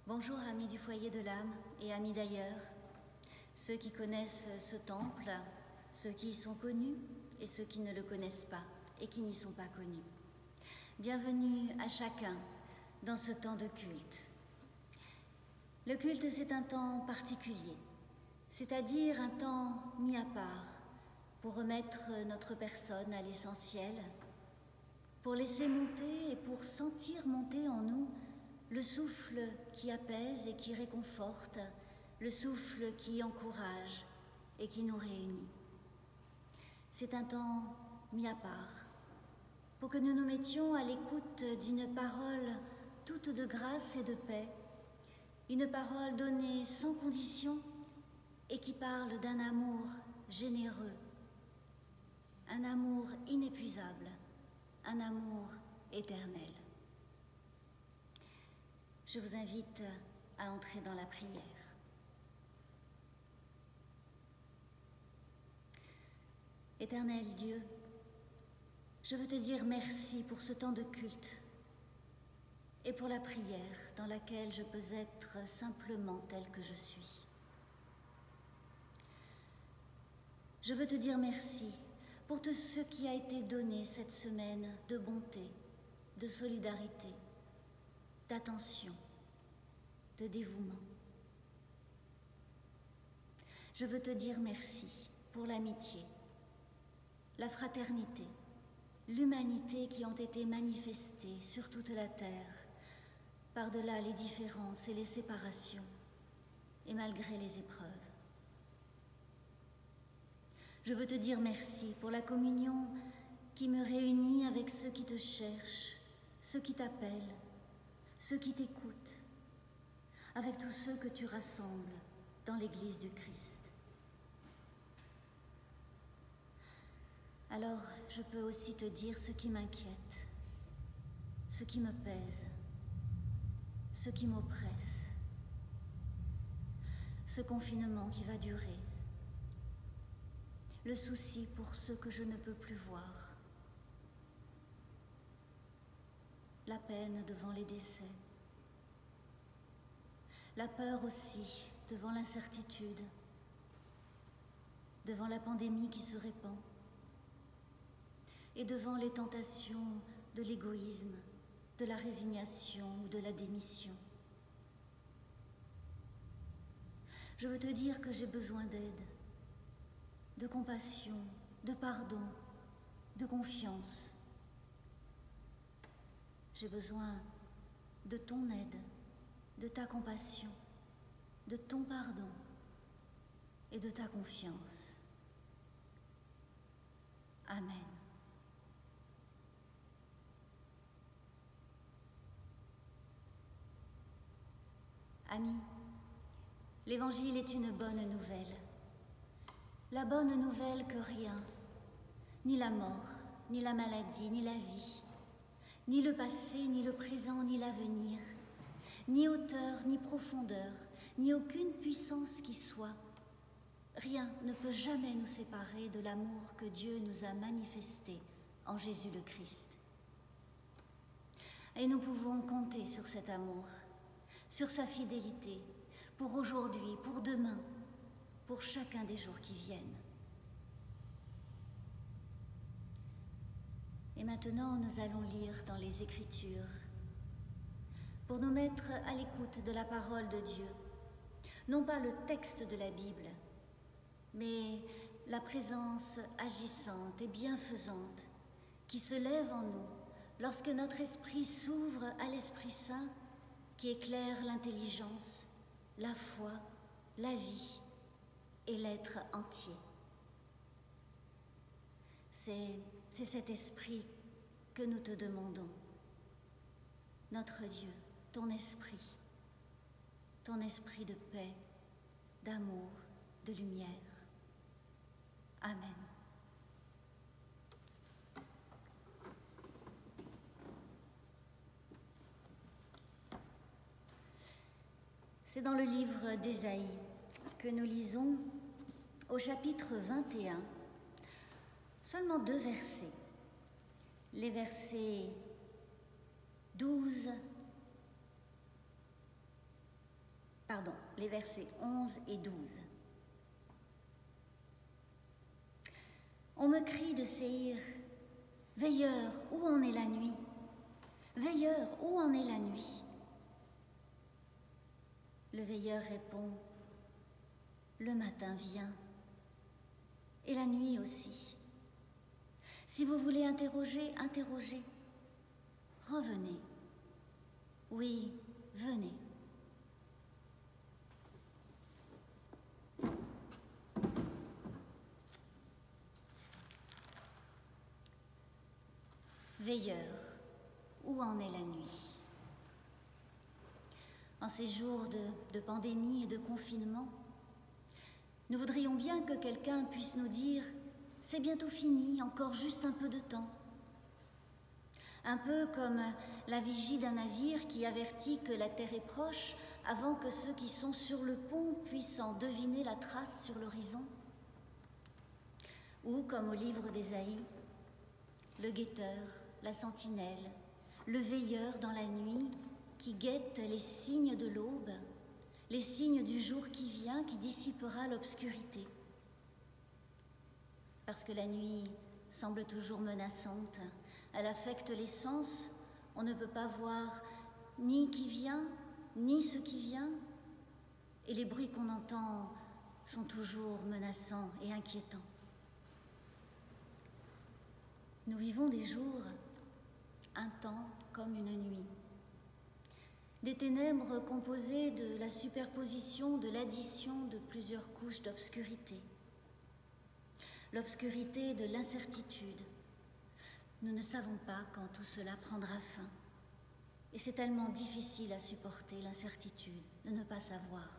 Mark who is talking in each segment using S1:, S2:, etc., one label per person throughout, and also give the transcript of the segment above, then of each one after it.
S1: Bonjour amis du foyer de l'âme et amis d'ailleurs, ceux qui connaissent ce temple, ceux qui y sont connus et ceux qui ne le connaissent pas et qui n'y sont pas connus. Bienvenue à chacun dans ce temps de culte. Le culte, c'est un temps particulier, c'est-à-dire un temps mis à part pour remettre notre personne à l'essentiel, pour laisser monter et pour sentir monter en nous le souffle qui apaise et qui réconforte, le souffle qui encourage et qui nous réunit. C'est un temps mis à part pour que nous nous mettions à l'écoute d'une parole toute de grâce et de paix, une parole donnée sans condition et qui parle d'un amour généreux, un amour inépuisable, un amour éternel. Je vous invite à entrer dans la prière. Éternel Dieu, je veux te dire merci pour ce temps de culte et pour la prière dans laquelle je peux être simplement telle que je suis. Je veux te dire merci pour tout ce qui a été donné cette semaine de bonté, de solidarité, d'attention, de dévouement. Je veux te dire merci pour l'amitié, la fraternité, l'humanité qui ont été manifestées sur toute la terre, par-delà les différences et les séparations, et malgré les épreuves. Je veux te dire merci pour la communion qui me réunit avec ceux qui te cherchent, ceux qui t'appellent, ceux qui t'écoutent, avec tous ceux que tu rassembles dans l'Église du Christ. Alors, je peux aussi te dire ce qui m'inquiète, ce qui me pèse, ce qui m'oppresse, ce confinement qui va durer, le souci pour ceux que je ne peux plus voir, la peine devant les décès, la peur aussi devant l'incertitude, devant la pandémie qui se répand et devant les tentations de l'égoïsme, de la résignation ou de la démission. Je veux te dire que j'ai besoin d'aide, de compassion, de pardon, de confiance. J'ai besoin de ton aide, de ta compassion, de ton pardon et de ta confiance. Amen. Amis, l'Évangile est une bonne nouvelle. La bonne nouvelle que rien, ni la mort, ni la maladie, ni la vie, ni le passé, ni le présent, ni l'avenir, ni hauteur, ni profondeur, ni aucune puissance qui soit, rien ne peut jamais nous séparer de l'amour que Dieu nous a manifesté en Jésus le Christ. Et nous pouvons compter sur cet amour, sur sa fidélité, pour aujourd'hui, pour demain, pour chacun des jours qui viennent. Et maintenant, nous allons lire dans les Écritures pour nous mettre à l'écoute de la parole de Dieu, non pas le texte de la Bible, mais la présence agissante et bienfaisante qui se lève en nous lorsque notre esprit s'ouvre à l'Esprit Saint qui éclaire l'intelligence, la foi, la vie et l'être entier. C'est cet esprit que nous te demandons. Notre Dieu, ton esprit de paix, d'amour, de lumière. Amen. C'est dans le livre d'Ésaïe que nous lisons au chapitre 21, seulement 2 versets. Les versets 12 les versets 11 et 12. On me crie de Séhir, « Veilleur, où en est la nuit? Veilleur, où en est la nuit ?» Le veilleur répond, « Le matin vient, et la nuit aussi. Si vous voulez interroger, interrogez. Revenez. Oui, venez. » Veilleur, où en est la nuit? En ces jours de pandémie et de confinement, nous voudrions bien que quelqu'un puisse nous dire « C'est bientôt fini, encore juste un peu de temps ». Un peu comme la vigie d'un navire qui avertit que la terre est proche avant que ceux qui sont sur le pont puissent en deviner la trace sur l'horizon. Ou comme au livre d'Ésaïe, le guetteur, la sentinelle, le veilleur dans la nuit qui guette les signes de l'aube, les signes du jour qui vient, qui dissipera l'obscurité. Parce que la nuit semble toujours menaçante, elle affecte les sens, on ne peut pas voir ni qui vient, ni ce qui vient, et les bruits qu'on entend sont toujours menaçants et inquiétants. Nous vivons des jours, un temps comme une nuit. Des ténèbres composées de la superposition, de l'addition de plusieurs couches d'obscurité. L'obscurité de l'incertitude. Nous ne savons pas quand tout cela prendra fin. Et c'est tellement difficile à supporter l'incertitude de ne pas savoir.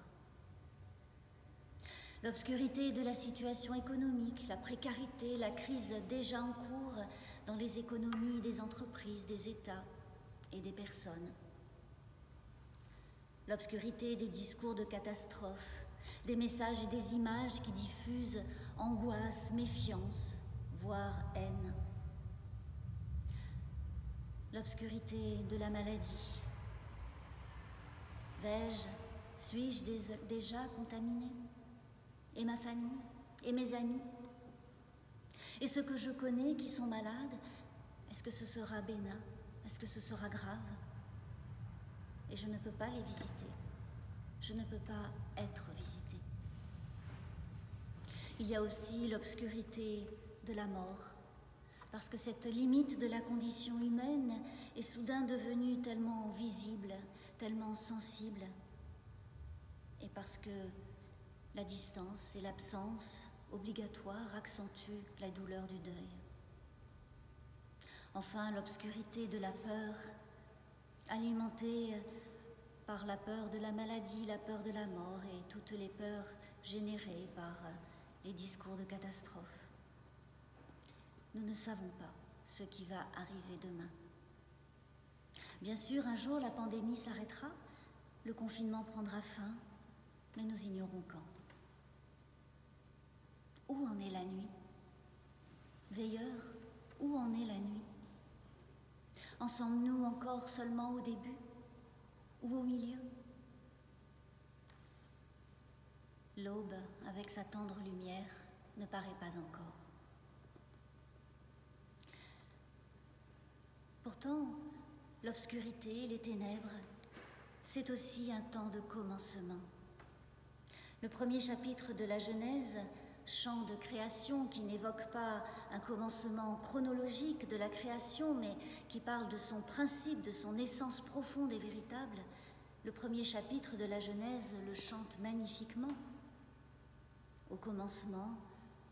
S1: L'obscurité de la situation économique, la précarité, la crise déjà en cours dans les économies des entreprises, des États et des personnes. L'obscurité des discours de catastrophe, des messages et des images qui diffusent angoisse, méfiance, voire haine. L'obscurité de la maladie. Suis-je déjà contaminée? Et ma famille? Et mes amis? Et ceux que je connais qui sont malades, est-ce que ce sera bénin? Est-ce que ce sera grave? Et je ne peux pas les visiter. Je ne peux pas être visitée. Il y a aussi l'obscurité de la mort, parce que cette limite de la condition humaine est soudain devenue tellement visible, tellement sensible, et parce que la distance et l'absence obligatoire accentuent la douleur du deuil. Enfin, l'obscurité de la peur, alimentée par la peur de la maladie, la peur de la mort et toutes les peurs générées par les discours de catastrophe. Nous ne savons pas ce qui va arriver demain. Bien sûr, un jour, la pandémie s'arrêtera, le confinement prendra fin, mais nous ignorons quand. Où en est la nuit? Veilleur, où en est la nuit? En sommes-nous encore seulement au début ou au milieu? L'aube, avec sa tendre lumière, ne paraît pas encore. Pourtant, l'obscurité, les ténèbres, c'est aussi un temps de commencement. Le premier chapitre de la Genèse, chant de création qui n'évoque pas un commencement chronologique de la création, mais qui parle de son principe, de son essence profonde et véritable, le premier chapitre de la Genèse le chante magnifiquement. Au commencement,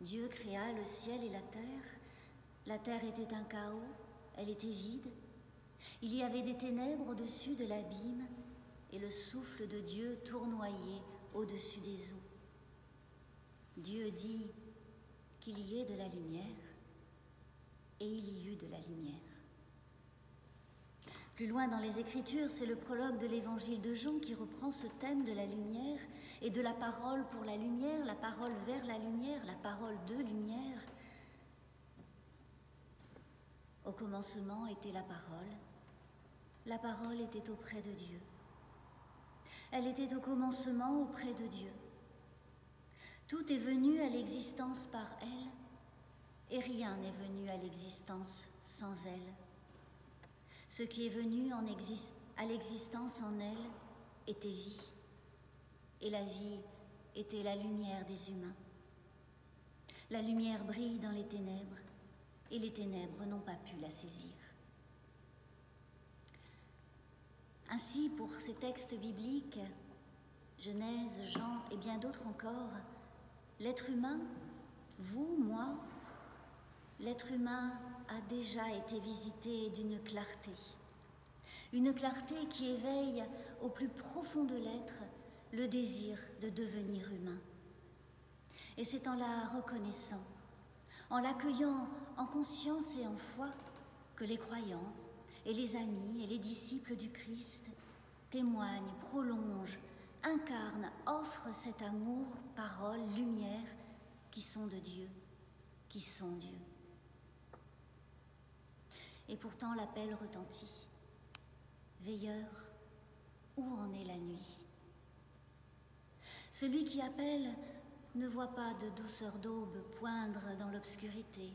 S1: Dieu créa le ciel et la terre. La terre était un chaos, elle était vide. Il y avait des ténèbres au-dessus de l'abîme et le souffle de Dieu tournoyait au-dessus des eaux. Dieu dit qu'il y ait de la lumière, et il y eut de la lumière. Plus loin dans les Écritures, c'est le prologue de l'Évangile de Jean qui reprend ce thème de la lumière et de la parole pour la lumière, la parole vers la lumière, la parole de lumière. Au commencement était la parole était auprès de Dieu. Elle était au commencement auprès de Dieu. Tout est venu à l'existence par elle, et rien n'est venu à l'existence sans elle. Ce qui est venu à l'existence en elle était vie, et la vie était la lumière des humains. La lumière brille dans les ténèbres, et les ténèbres n'ont pas pu la saisir. Ainsi, pour ces textes bibliques, Genèse, Jean et bien d'autres encore, l'être humain, vous, moi, l'être humain a déjà été visité d'une clarté. Une clarté qui éveille au plus profond de l'être le désir de devenir humain. Et c'est en la reconnaissant, en l'accueillant en conscience et en foi, que les croyants et les amis et les disciples du Christ témoignent, prolongent, incarnent, offrent cet amour, parole, lumière qui sont de Dieu, qui sont Dieu. Et pourtant l'appel retentit. Veilleurs, où en est la nuit? Celui qui appelle ne voit pas de douceur d'aube poindre dans l'obscurité.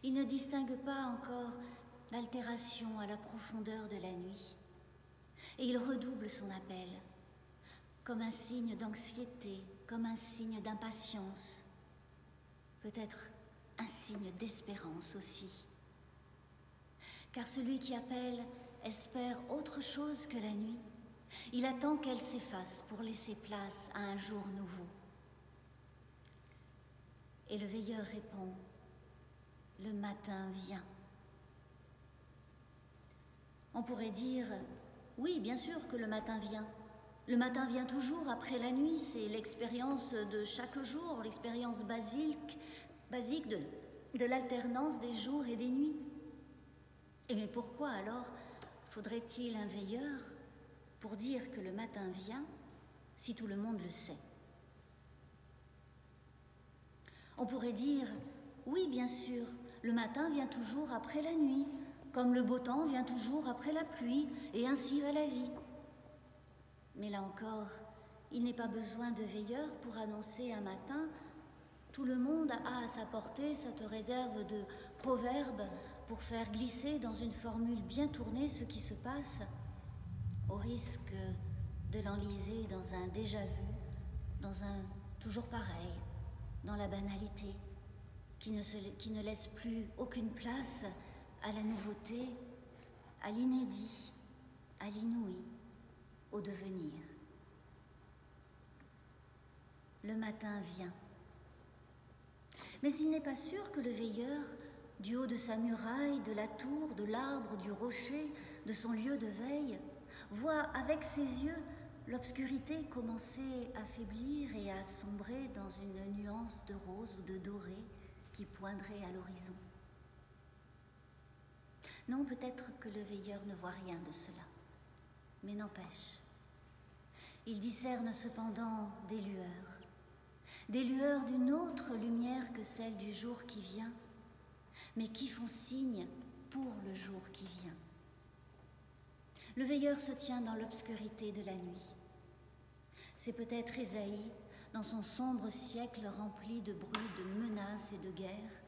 S1: Il ne distingue pas encore l'altération à la profondeur de la nuit. Et il redouble son appel, comme un signe d'anxiété, comme un signe d'impatience, peut-être un signe d'espérance aussi. Car celui qui appelle espère autre chose que la nuit. Il attend qu'elle s'efface pour laisser place à un jour nouveau. Et le veilleur répond, « Le matin vient. » On pourrait dire, oui, bien sûr que le matin vient. Le matin vient toujours après la nuit, c'est l'expérience de chaque jour, l'expérience basique de l'alternance des jours et des nuits. Et mais pourquoi alors faudrait-il un veilleur pour dire que le matin vient si tout le monde le sait? On pourrait dire, oui, bien sûr, le matin vient toujours après la nuit, comme le beau temps vient toujours après la pluie, et ainsi va la vie. Mais là encore, il n'est pas besoin de veilleur pour annoncer un matin. Tout le monde a à sa portée cette réserve de proverbes pour faire glisser dans une formule bien tournée ce qui se passe, au risque de l'enliser dans un déjà-vu, dans un toujours pareil, dans la banalité, qui ne laisse plus aucune place à la nouveauté, à l'inédit, à l'inouï, au devenir. Le matin vient. Mais il n'est pas sûr que le veilleur, du haut de sa muraille, de la tour, de l'arbre, du rocher, de son lieu de veille, voit avec ses yeux l'obscurité commencer à faiblir et à sombrer dans une nuance de rose ou de doré qui poindrait à l'horizon. Non, peut-être que le veilleur ne voit rien de cela, mais n'empêche. Il discerne cependant des lueurs d'une autre lumière que celle du jour qui vient, mais qui font signe pour le jour qui vient. Le veilleur se tient dans l'obscurité de la nuit. C'est peut-être Ésaïe, dans son sombre siècle rempli de bruit, de menaces et de guerres.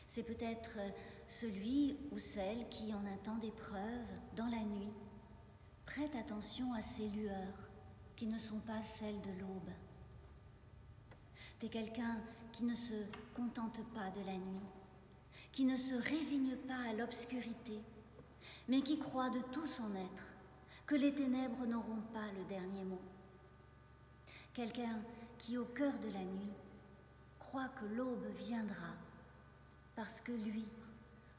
S1: C'est peut-être celui ou celle qui, en un temps d'épreuve, dans la nuit, prête attention à ces lueurs qui ne sont pas celles de l'aube. C'est quelqu'un qui ne se contente pas de la nuit, qui ne se résigne pas à l'obscurité, mais qui croit de tout son être que les ténèbres n'auront pas le dernier mot. Quelqu'un qui, au cœur de la nuit, croit que l'aube viendra, parce que lui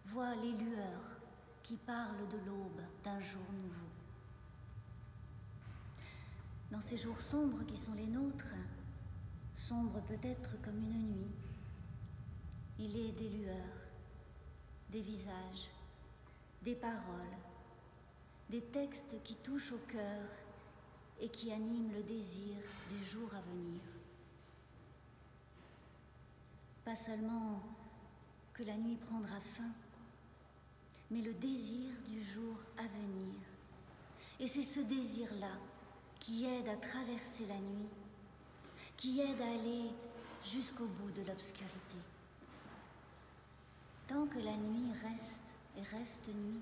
S1: voit les lueurs qui parlent de l'aube d'un jour nouveau. Dans ces jours sombres qui sont les nôtres, sombres peut-être comme une nuit, il est des lueurs, des visages, des paroles, des textes qui touchent au cœur et qui animent le désir du jour à venir. Pas seulement que la nuit prendra fin, mais le désir du jour à venir, Et c'est ce désir-là qui aide à traverser la nuit, qui aide à aller jusqu'au bout de l'obscurité. Tant que la nuit reste et reste nuit,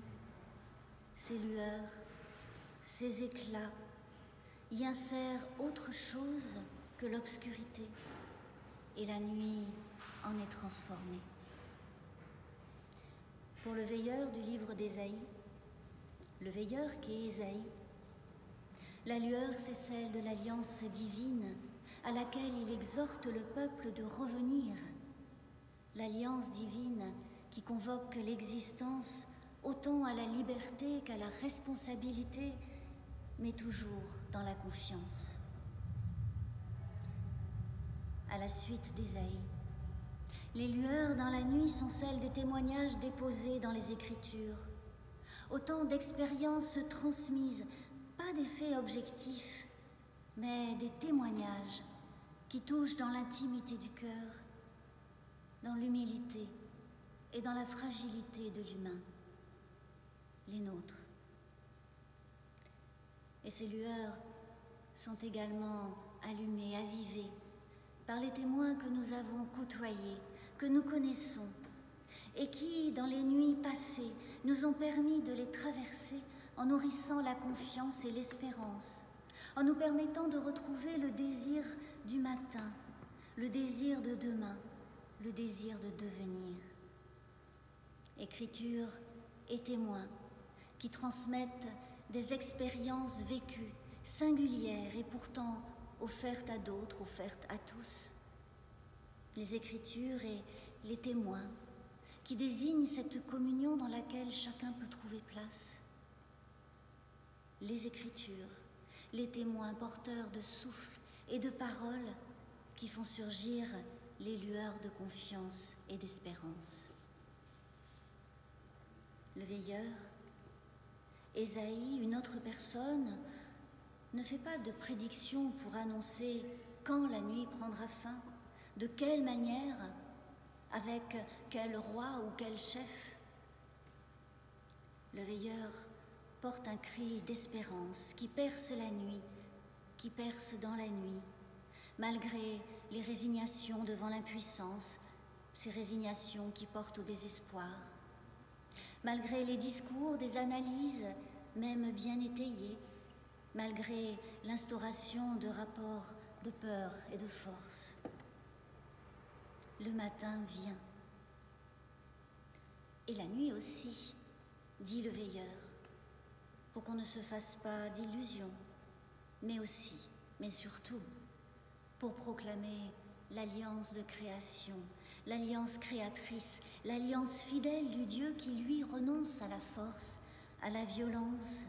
S1: ses lueurs, ses éclats y insèrent autre chose que l'obscurité, et la nuit en est transformée. Pour le veilleur du livre d'Ésaïe, le veilleur qui est Ésaïe, la lueur, c'est celle de l'alliance divine à laquelle il exhorte le peuple de revenir. L'alliance divine qui convoque l'existence autant à la liberté qu'à la responsabilité, mais toujours dans la confiance. À la suite d'Ésaïe, les lueurs dans la nuit sont celles des témoignages déposés dans les Écritures, autant d'expériences transmises, pas des faits objectifs, mais des témoignages qui touchent dans l'intimité du cœur, dans l'humilité et dans la fragilité de l'humain, les nôtres. Et ces lueurs sont également allumées, avivées, par les témoins que nous avons côtoyés, que nous connaissons, et qui, dans les nuits passées, nous ont permis de les traverser en nourrissant la confiance et l'espérance, en nous permettant de retrouver le désir du matin, le désir de demain, le désir de devenir. Écriture et témoins qui transmettent des expériences vécues, singulières et pourtant offertes à d'autres, offertes à tous. Les Écritures et les témoins qui désignent cette communion dans laquelle chacun peut trouver place. Les Écritures, les témoins porteurs de souffle et de paroles qui font surgir les lueurs de confiance et d'espérance. Le veilleur, Ésaïe, une autre personne, ne fait pas de prédiction pour annoncer quand la nuit prendra fin, de quelle manière, avec quel roi ou quel chef. Le veilleur porte un cri d'espérance qui perce la nuit, qui perce dans la nuit, malgré les résignations devant l'impuissance, ces résignations qui portent au désespoir, malgré les discours, des analyses, même bien étayées, malgré l'instauration de rapports de peur et de force. Le matin vient. Et la nuit aussi, dit le veilleur, pour qu'on ne se fasse pas d'illusions, mais aussi, mais surtout, pour proclamer l'alliance de création, l'alliance créatrice, l'alliance fidèle du Dieu qui, lui, renonce à la force, à la violence,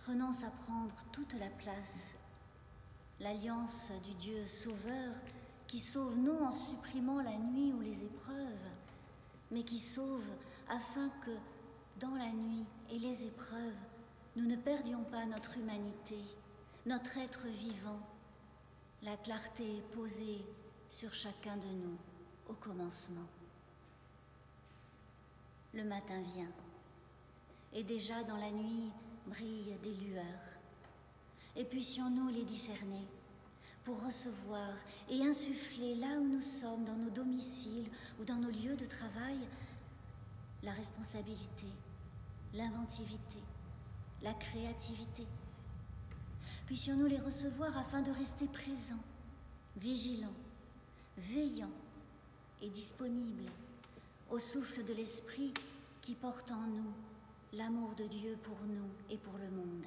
S1: renonce à prendre toute la place. L'alliance du Dieu sauveur qui sauve non en supprimant la nuit ou les épreuves, mais qui sauve afin que, dans la nuit et les épreuves, nous ne perdions pas notre humanité, notre être vivant, la clarté posée sur chacun de nous au commencement. Le matin vient, et déjà dans la nuit brillent des lueurs. Et puissions-nous les discerner pour recevoir et insuffler là où nous sommes, dans nos domiciles ou dans nos lieux de travail, la responsabilité, l'inventivité, la créativité. Puissions-nous les recevoir afin de rester présents, vigilants, veillants et disponibles au souffle de l'Esprit qui porte en nous l'amour de Dieu pour nous et pour le monde.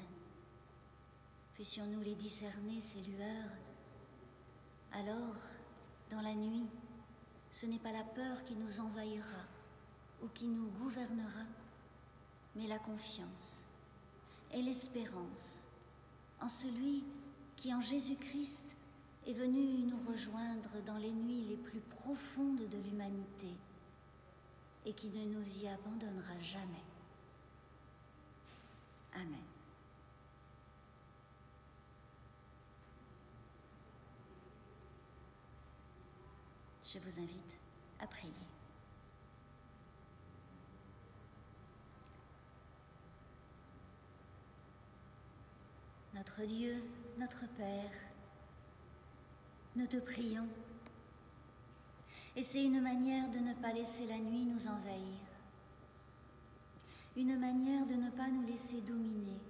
S1: Puissions-nous les discerner, ces lueurs. Alors, dans la nuit, ce n'est pas la peur qui nous envahira ou qui nous gouvernera, mais la confiance et l'espérance en celui qui, en Jésus-Christ, est venu nous rejoindre dans les nuits les plus profondes de l'humanité et qui ne nous y abandonnera jamais. Amen. Je vous invite à prier. Notre Dieu, notre Père, nous te prions. Et c'est une manière de ne pas laisser la nuit nous envahir. Une manière de ne pas nous laisser dominer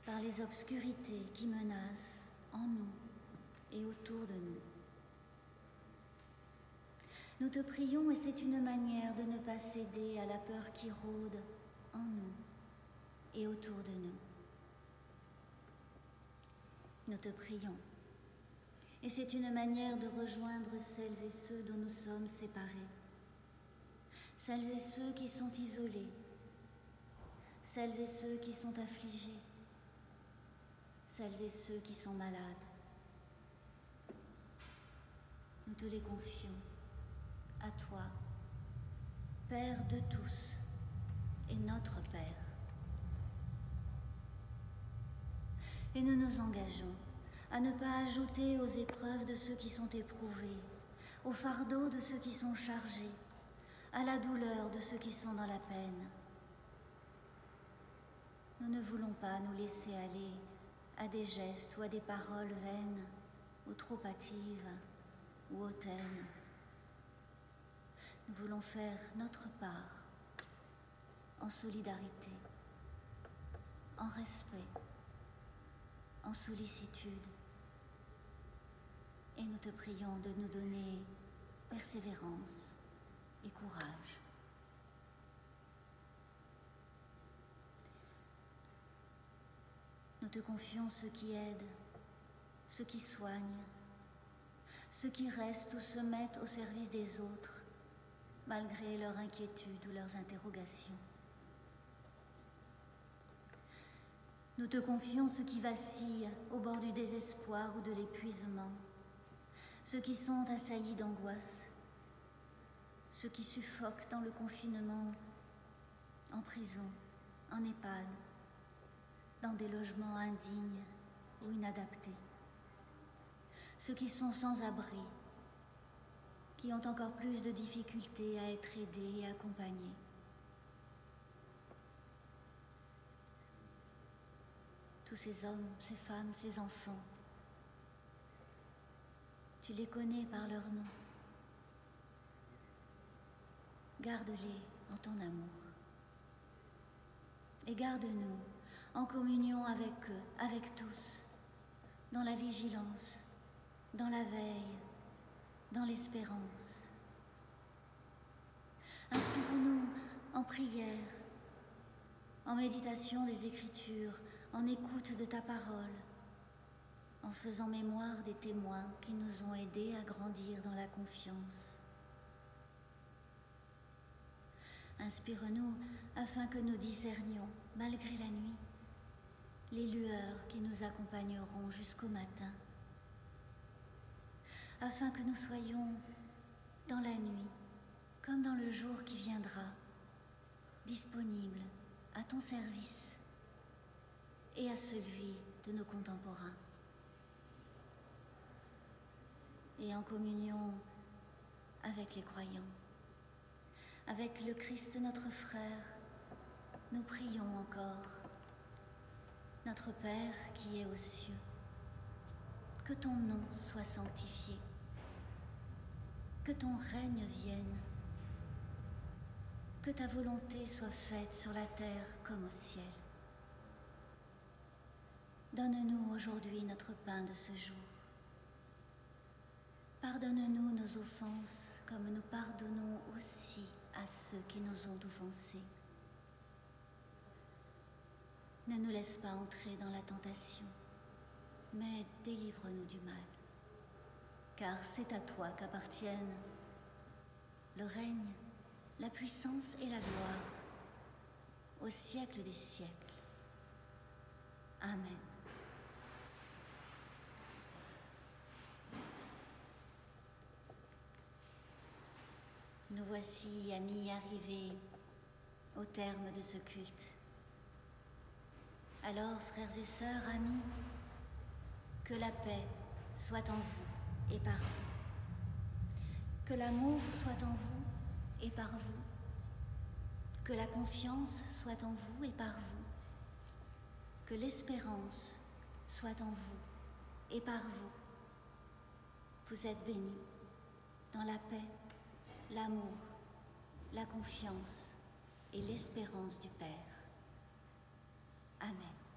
S1: par les obscurités qui menacent en nous et autour de nous. Nous te prions et c'est une manière de ne pas céder à la peur qui rôde en nous et autour de nous. Nous te prions et c'est une manière de rejoindre celles et ceux dont nous sommes séparés, celles et ceux qui sont isolés, celles et ceux qui sont affligés, celles et ceux qui sont malades. Nous te les confions à toi, Père de tous et notre Père. Et nous nous engageons à ne pas ajouter aux épreuves de ceux qui sont éprouvés, au fardeau de ceux qui sont chargés, à la douleur de ceux qui sont dans la peine. Nous ne voulons pas nous laisser aller à des gestes ou à des paroles vaines ou trop hâtives ou hautaines. Nous voulons faire notre part en solidarité, en respect, en sollicitude. Et nous te prions de nous donner persévérance et courage. Nous te confions ceux qui aident, ceux qui soignent, ceux qui restent ou se mettent au service des autres, malgré leurs inquiétudes ou leurs interrogations. Nous te confions ceux qui vacillent au bord du désespoir ou de l'épuisement, ceux qui sont assaillis d'angoisse, ceux qui suffoquent dans le confinement, en prison, en EHPAD, dans des logements indignes ou inadaptés, ceux qui sont sans abri, qui ont encore plus de difficultés à être aidés et accompagnés. Tous ces hommes, ces femmes, ces enfants, tu les connais par leur nom. Garde-les en ton amour. Et garde-nous en communion avec eux, avec tous, dans la vigilance, dans la veille, dans l'espérance. Inspire-nous en prière, en méditation des Écritures, en écoute de ta parole, en faisant mémoire des témoins qui nous ont aidés à grandir dans la confiance. Inspire-nous afin que nous discernions, malgré la nuit, les lueurs qui nous accompagneront jusqu'au matin, afin que nous soyons dans la nuit, comme dans le jour qui viendra, disponibles à ton service et à celui de nos contemporains. Et en communion avec les croyants, avec le Christ notre frère, nous prions encore. Notre Père qui est aux cieux, que ton nom soit sanctifié, que ton règne vienne, que ta volonté soit faite sur la terre comme au ciel. Donne-nous aujourd'hui notre pain de ce jour. Pardonne-nous nos offenses comme nous pardonnons aussi à ceux qui nous ont offensés. Ne nous laisse pas entrer dans la tentation, mais délivre-nous du mal. Car c'est à toi qu'appartiennent le règne, la puissance et la gloire, au siècle des siècles. Amen. Nous voici, amis, arrivés au terme de ce culte. Alors, frères et sœurs, amis, que la paix soit en vous et par vous, que l'amour soit en vous et par vous, que la confiance soit en vous et par vous, que l'espérance soit en vous et par vous. Vous êtes bénis dans la paix, l'amour, la confiance et l'espérance du Père. Amen.